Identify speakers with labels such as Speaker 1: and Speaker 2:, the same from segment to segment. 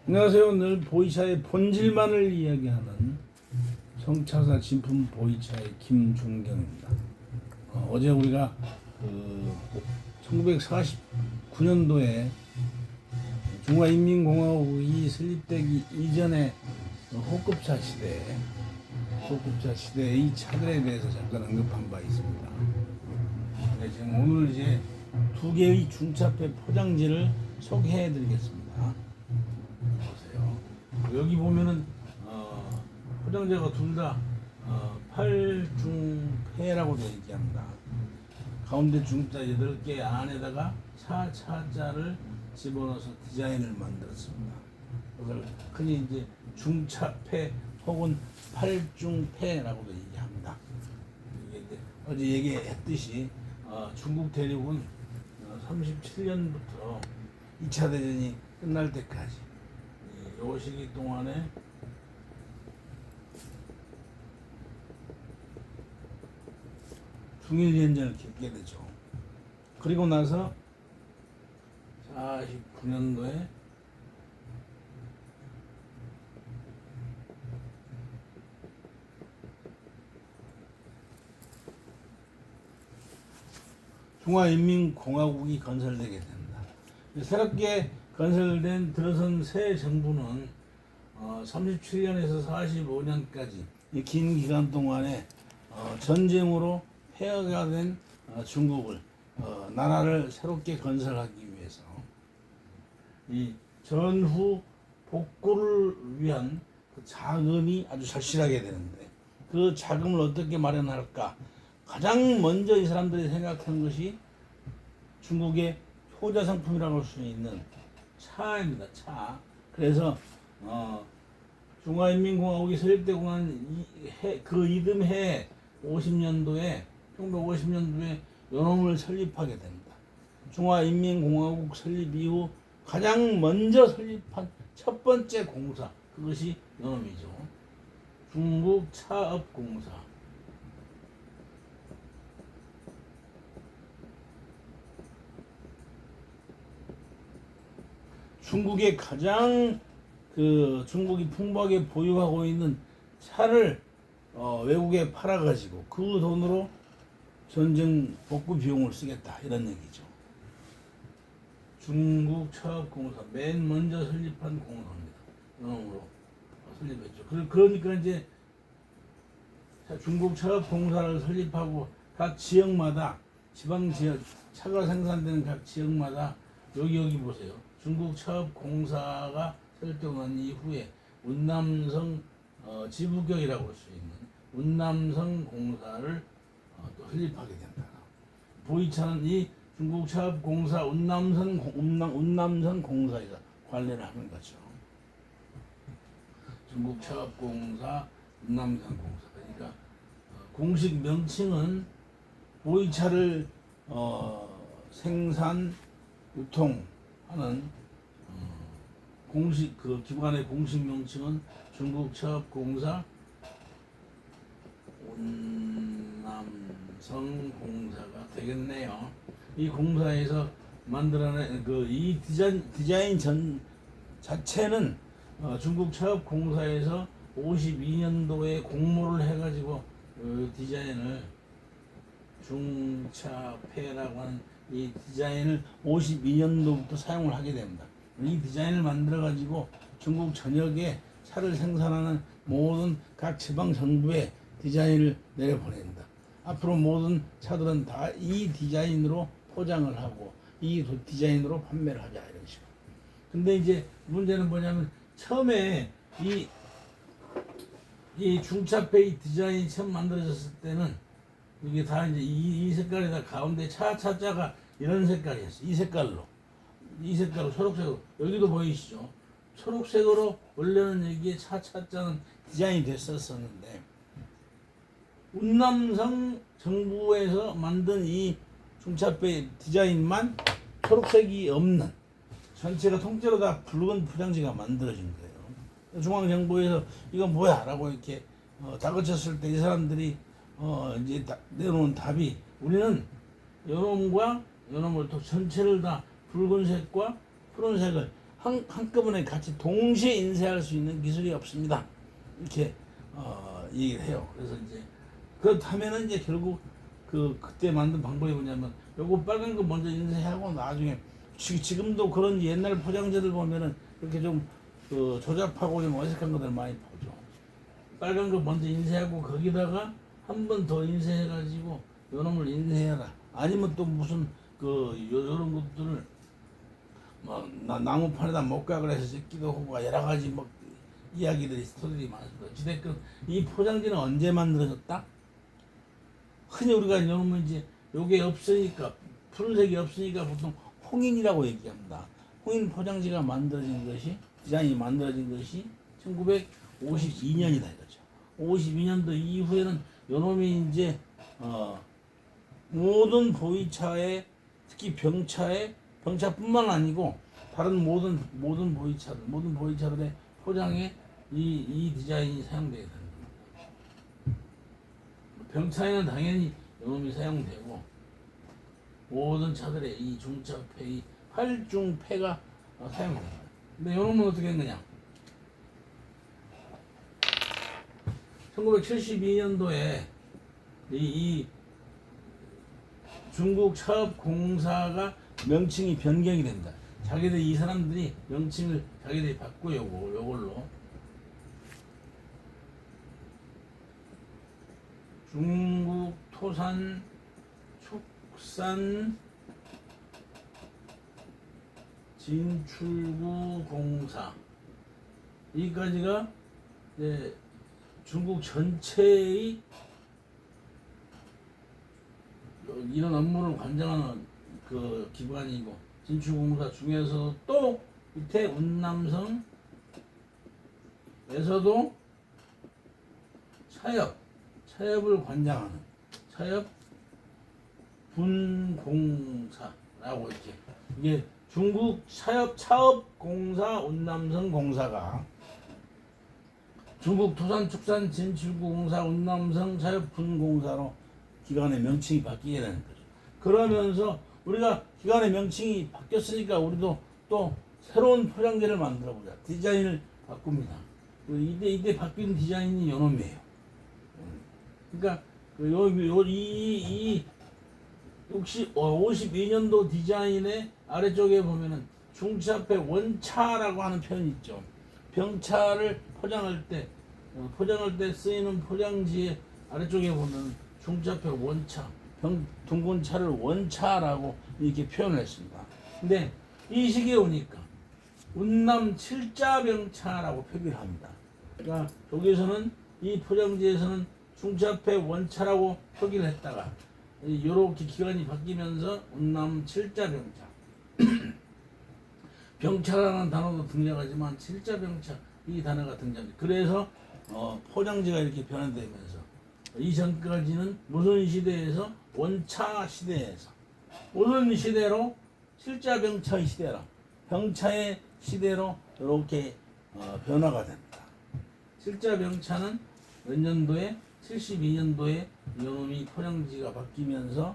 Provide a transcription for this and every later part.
Speaker 1: 안녕하세요. 오늘 보이차의 본질만을 이야기하는 성차사 진품 보이차의 김종경입니다. 어제 우리가 1949년도에 중화인민공화국이 설립되기 이전의 호급차 시대의 차들에 대해서 잠깐 언급한 바 있습니다. 지금 오늘 이제 두 개의 중차폐 포장지를 소개해드리겠습니다. 보세요. 여기 보면은 포장재가 둘 다 8중폐라고 되어 있게 합니다. 가운데 중자 8개 안에다가 차자를 집어넣어서 디자인을 만들었습니다. 그걸 흔히 이제 중차폐 혹은 8중폐라고도 얘기합니다. 어제 얘기했듯이 중국 대륙은 37년부터 2차 대전이 끝날 때까지 요 시기 동안에 중일전쟁을 겪게 되죠. 그리고 나서 49년도에 중화인민공화국이 건설되게 된다. 새롭게 건설된 들어선 새 정부는 37년에서 45년까지 이 긴 기간 동안에 전쟁으로 폐허가 된 중국을 나라를 새롭게 건설하기 위해서 이 전후 복구를 위한 그 자금이 아주 절실하게 되는데 그 자금을 어떻게 마련할까? 가장 먼저 이 사람들이 생각한 것이 중국의 효자 상품이라고 할 수 있는 차입니다. 차. 그래서 중화인민공화국이 설립되고 난 그 이듬해 50년도에 1950년도에 요놈을 설립하게 됩니다. 중화인민공화국 설립 이후 가장 먼저 설립한 첫 번째 공사, 그것이 요놈이죠. 중국차업공사. 중국의 가장 중국이 풍부하게 보유하고 있는 차를 외국에 팔아가지고 그 돈으로 전쟁 복구 비용을 쓰겠다, 이런 얘기죠. 중국 차업공사 맨 먼저 설립한 공사입니다. 이놈으로 설립했죠. 그러니까 이제 중국 차업공사를 설립하고 각 지역마다 지방 지역 차가 생산되는 각 지역마다 여기 보세요. 중국 차업공사가 설립되고 난 이후에 운남성 지부격이라고 할 수 있는 운남성 공사를 또 설립하게 된다. 보이차는 이 중국 차업공사 운남성 공사에서 관리를 하는 거죠. 중국 차업공사 운남성 공사. 그러니까 공식 명칭은 보이차를 생산 유통하는 공식 기관의 공식 명칭은 중국 차업공사 운남성 공사가 되겠네요. 이 공사에서 만들어낸 이 디자인 자체는 중국 차업공사에서 52년도에 공모를 해가지고 디자인을 중차폐라고 하는 이 디자인을 52년도부터 사용을 하게 됩니다. 이 디자인을 만들어 가지고 중국 전역에 차를 생산하는 모든 각 지방 정부에 디자인을 내려보낸다. 앞으로 모든 차들은 다 이 디자인으로 포장을 하고 이 디자인으로 판매를 하자, 이런 식으로. 근데 이제 문제는 뭐냐면 처음에 이 중차폐 디자인이 처음 만들어졌을 때는 이게 다 이제 이 색깔에다 가운데 차자가 이런 색깔이었어요. 이 색깔로 초록색으로, 여기도 보이시죠? 초록색으로 원래는 여기에 차자는 디자인이 됐었는데 운남성 정부에서 만든 이 중차폐 디자인만 초록색이 없는, 전체가 통째로 다 붉은 포장지가 만들어진 거예요. 중앙정부에서 이건 뭐야? 라고 이렇게 다그쳤을 때 이 사람들이 이제 내놓은 답이, 우리는 요놈과 요놈을 또 전체를 다 붉은색과 푸른색을 한꺼번에 같이 동시에 인쇄할 수 있는 기술이 없습니다. 이렇게 얘기를 해요. 그래서 이제 그렇다면은 이제 결국 그때 만든 방법이 뭐냐면 요거 빨간 거 먼저 인쇄하고 나중에 지금도 그런 옛날 포장지들 보면은 이렇게 좀 조잡하고 좀 어색한 것들 많이 보죠. 빨간 거 먼저 인쇄하고 거기다가 한 번 더 인쇄해가지고 요놈을 인쇄해라. 아니면 또 무슨 요런 것들을 뭐 나무판에다 목각을 해서 찍기도 하고 여러 가지 뭐 이야기들이 스토리들이 많습니다. 어찌됐든 이 포장지는 언제 만들어졌다? 흔히 우리가 요놈은 이제 요게 없으니까 푸른색이 없으니까 보통 홍인이라고 얘기합니다. 홍인 포장지가 만들어진 것이 디자인이 만들어진 것이 1952년이다 이거죠. 52년도 이후에는 요놈이 이제 모든 보이차에 특히 병차뿐만 아니고 다른 모든 보이차들의 포장에 이 디자인이 사용되게 되는 겁니다. 병차에는 당연히 요놈이 사용되고 모든 차들의 이 중차폐, 이 8중폐가 사용됩니다. 근데 요놈은 어떻게 한 거냐? 1972년도에 이 중국 차업공사가 명칭이 변경이 됩니다. 이 사람들이 명칭을 자기들이 바꾸고 요걸로 중국 토산 축산 진출구 공사 여기까지가 이제 중국 전체의 이런 업무를 관장하는 기관이고 진출공사 중에서 또 밑에 운남성에서도 차협을 관장하는 차협분공사라고 이렇게 이게 중국 차업공사 운남성 공사가 중국 토산축산 진출구 공사 운남성 차협분공사로 기관의 명칭이 바뀌게 되는 거죠. 그러면서 우리가 기관의 명칭이 바뀌었으니까 우리도 또 새로운 포장지를 만들어 보자. 디자인을 바꿉니다. 이때 바뀐 디자인이 요놈이에요. 그러니까 52년도 디자인의 아래쪽에 보면은 중차폐 원차라고 하는 표현이 있죠. 병차를 포장할 때 쓰이는 포장지의 아래쪽에 보면 중차폐 원차, 둥근 차를 원차라고 이렇게 표현을 했습니다. 근데 이 시기에 오니까 운남 7자병차라고 표기를 합니다. 그러니까 여기서는 이 포장지에서는 중차폐 원차라고 표기를 했다가 이렇게 기간이 바뀌면서 운남 7자병차 병차라는 단어도 등장하지만 7자병차 이 단어가 등장합니다. 그래서 포장지가 이렇게 변화되면서 이전까지는 무슨 시대에서 원차 시대에서 무슨 시대로 7자병차의 시대로 병차의 시대로 이렇게 변화가 됩니다. 7자병차는 몇 년도에 72년도에 이놈이 포장지가 바뀌면서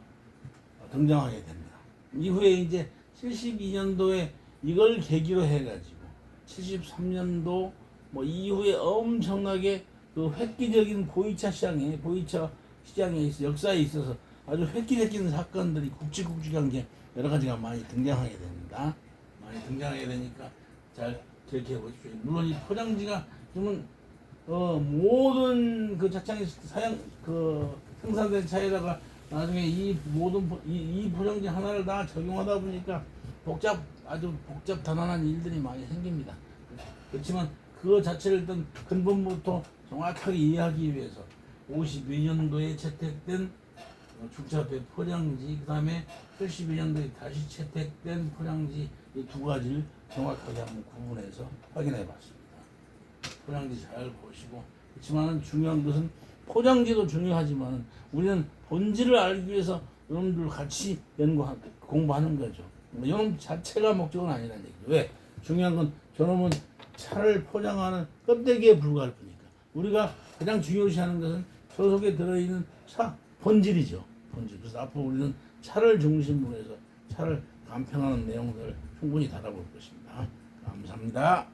Speaker 1: 등장하게 됩니다. 이후에 이제 72년도에 이걸 계기로 해가지고 73년도 뭐 이후에 엄청나게 획기적인 보이차 시장에 역사에 있어서 아주 획기적인 사건들이 굵직굵직한 게 여러 가지가 많이 등장하게 됩니다. 많이 등장하게 되니까 잘 기억해 보십시오. 물론 이 포장지가 지금은 모든 차창에 생산된 차에다가 나중에 이 포장지 하나를 다 적용하다 보니까 아주 복잡 단단한 일들이 많이 생깁니다. 그렇지만 그거 자체를 일단 근본부터 정확하게 이해하기 위해서 52년도에 채택된 중차폐 포장지, 그 다음에 72년도에 다시 채택된 포장지 이 두 가지를 정확하게 한번 구분해서 확인해 봤습니다. 포장지 잘 보시고, 그렇지만 중요한 것은 포장지도 중요하지만 우리는 본질을 알기 위해서 여러분들 같이 공부하는 거죠. 이놈 자체가 목적은 아니라는 얘기죠. 왜? 중요한 건 저놈은 차를 포장하는 껍데기에 불과할 뿐이니까. 우리가 가장 중요시하는 것은 저 속에 들어있는 본질이죠. 본질. 그래서 앞으로 우리는 차를 중심으로 해서 차를 간평하는 내용들을 충분히 다뤄볼 것입니다. 감사합니다.